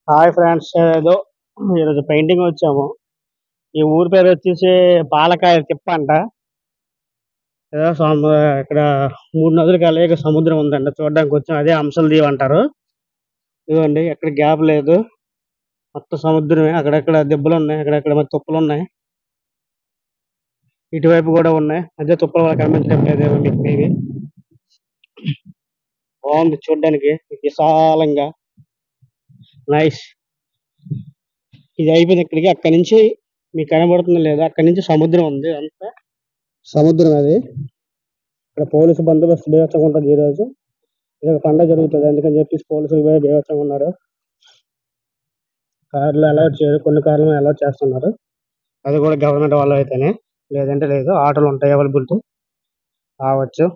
Hi friends, ఏదో ఈరోజు painting వచ్చాము. ఈ ఊరి పేరు వచ్చేసి పాలకాయ తిప్ప అంట. ఏదో ఇక్కడ 3 నదులు కలయిక సముద్రం ఉందంట, చూడడానికి వచ్చాం. అదే అంశల దీవి అంటారు. ఇదిగోండి, ఎక్కడ గ్యాప్ లేదు, మొత్తం సముద్రమే. అక్కడెక్కడ దెబ్బలు ఉన్నాయి, అక్కడెక్కడ మరి తుప్పలు ఉన్నాయి. ఇటువైపు కూడా ఉన్నాయి. అదే తుప్పల వల్ల కనిపించడం లేదేమో మీకు మేబీ. బాగుంది చూడడానికి, విశాలంగా. నైస్. ఇది అయిపోయింది ఇక్కడికి. అక్కడి నుంచి మీకు కనబడుతుంది లేదా, అక్కడి నుంచి సముద్రం ఉంది. అంతా సముద్రం అది. ఇక్కడ పోలీసు బందోబస్తు బీభత్సంగా ఉంటుంది ఈ రోజు. ఇది ఒక పండుగ జరుగుతుంది, అందుకని చెప్పేసి పోలీసులు బీభత్సంగా ఉన్నారు. కార్లు అలౌట్ చేయరు, కొన్ని కార్లు అలౌట్ చేస్తున్నారు. అది కూడా గవర్నమెంట్ వాళ్ళు అయితేనే, లేదంటే లేదు. ఆటోలు ఉంటాయి అవైలబిలిటీ, రావచ్చు.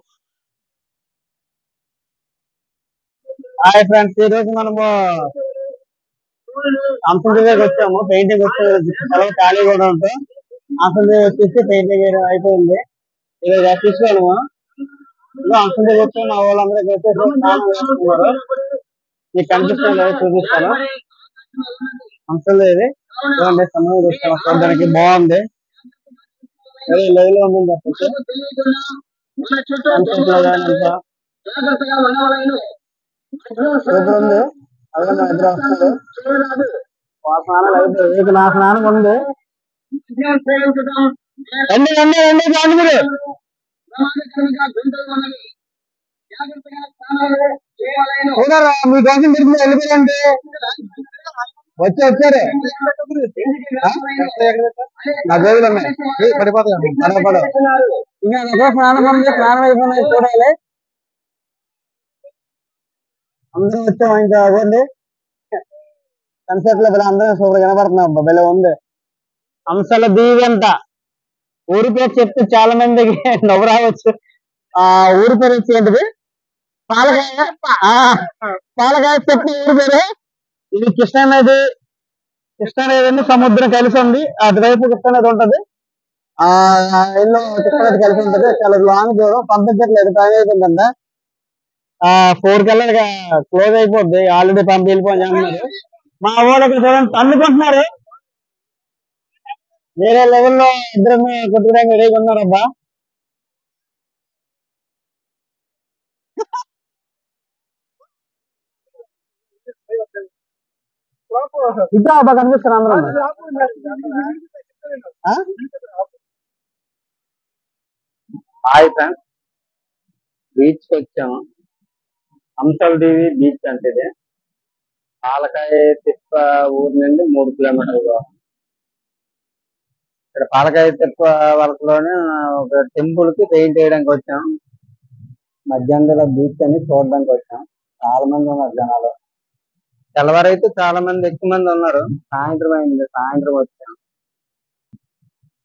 హాయ్ ఫ్రెండ్స్, ఈ రోజు మనము అంశందేవికి వచ్చాము. పెయింటింగ్ వచ్చే ఖాళీ కూడా ఉంటాం. అంశందేవి వచ్చేసి పెయింటింగ్ అయిపోయింది. ఈరోజు చూసుకోము. అంశందేవి వచ్చి మా వాళ్ళందరికీ వచ్చేసి స్నానం చేస్తున్నారు. మీకు కనిపిస్తుంది లేదా చూపిస్తాను. అంశందేవి చూడండి, సమయం వచ్చాము చూడడానికి. బాగుంది, లైవ్ లో ఉందని చెప్పచ్చు. సూపర్ ఉంది. అదే మా ఇద్దరు వస్తుంది. స్నానాలు అయిపోయి నా స్నానం ఉంది. రండి రండి రండి బాగుంది. మీరు చూడరా, మీకోసం తిరిగి వెళ్ళిపోయండి. వచ్చారు నా జోగులు ఉన్నాయి, పడిపోతాయి. ఇంకా స్నానం ఉంది, స్నానం అయిపోయినాయి. చూడాలి. అందరం వచ్చాము. ఇంకా అవ్వండి, కన్సెప్ట్ లో అందరం సూపర్ కనబడుతున్నాం. భలే ఉంది. అంశాల దీవి అంట. ఊరి పేరు చెప్తే చాలా మందికి నవ్వు రావచ్చు. ఆ ఊరి పేరు వచ్చి ఏంటిది? పాలకాయ. పాలకాయ చెట్టు ఊరి పేరు. ఇది కృష్ణానది. కృష్ణానది సముద్రం కలిసి ఉంది. అటువైపు కృష్ణానది ఉంటది, ఇల్లు కృష్ణానది కలిసి ఉంటది. చాలా లాంగ్ దూరం, పంపించట్లేదు. టైం అయిపోయిందంట. 4 కల్లా క్లోజ్ అయిపోద్ది. ఆల్రెడీ వెళ్ళిపోయి అన్నారు. మా వాళ్ళకి చూడండి తన్నుకుంటున్నారు. వేరే లెవెల్లో ఇద్దరు కొట్టుకోవడానికి రెడీగా ఉన్నారబ్బా. ఇద్దరు అబ్బా కనిపిస్తారు అందరం. హాయ్ ఫ్రెండ్స్, బీచ్ వచ్చాము. అంశల దేవి బీచ్ అంటే ఇది. పాలకాయ తిప్ప ఊరు నుండి 3 కిలోమీటర్లు. ఇక్కడ పాలకాయ తిప్ప వరకులోనే ఒక టెంపుల్ కి పెయింట్ వేయడానికి వచ్చాం. మధ్యాహ్నంలో బీచ్ అని చూడడానికి వచ్చాం. చాలా మంది ఉన్నారు జనాలు. తెల్లవారైతే చాలా మంది, ఎక్కువ మంది ఉన్నారు. సాయంత్రం అయింది, సాయంత్రం వచ్చాం.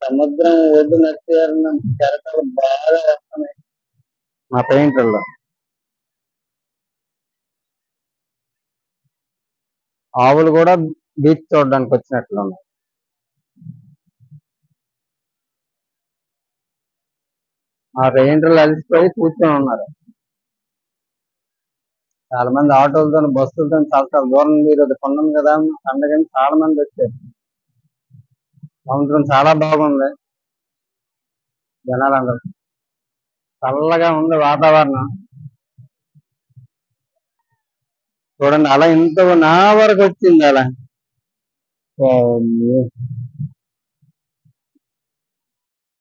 సముద్రం ఒడ్డు నచ్చేయాలన్న కెరటాలు బాగా వస్తున్నాయి మా పెయింటర్లో. ఆవులు కూడా బీచ్ చూడడానికి వచ్చినట్లు ఉన్నాయి. మా పెయింటర్లు అలసిపోయి కూర్చొని ఉన్నారు. చాలా మంది ఆటోలతో, బస్సులతో చాలా చాలా దూరం ఉంది. ఈరోజు కొండం కదా పండగని చాలా మంది వచ్చారు. సముద్రం చాలా బాగుంది. జనాలందరూ, చల్లగా ఉంది వాతావరణం. చూడండి, అలా ఇంత నా వరకు వచ్చింది అలా.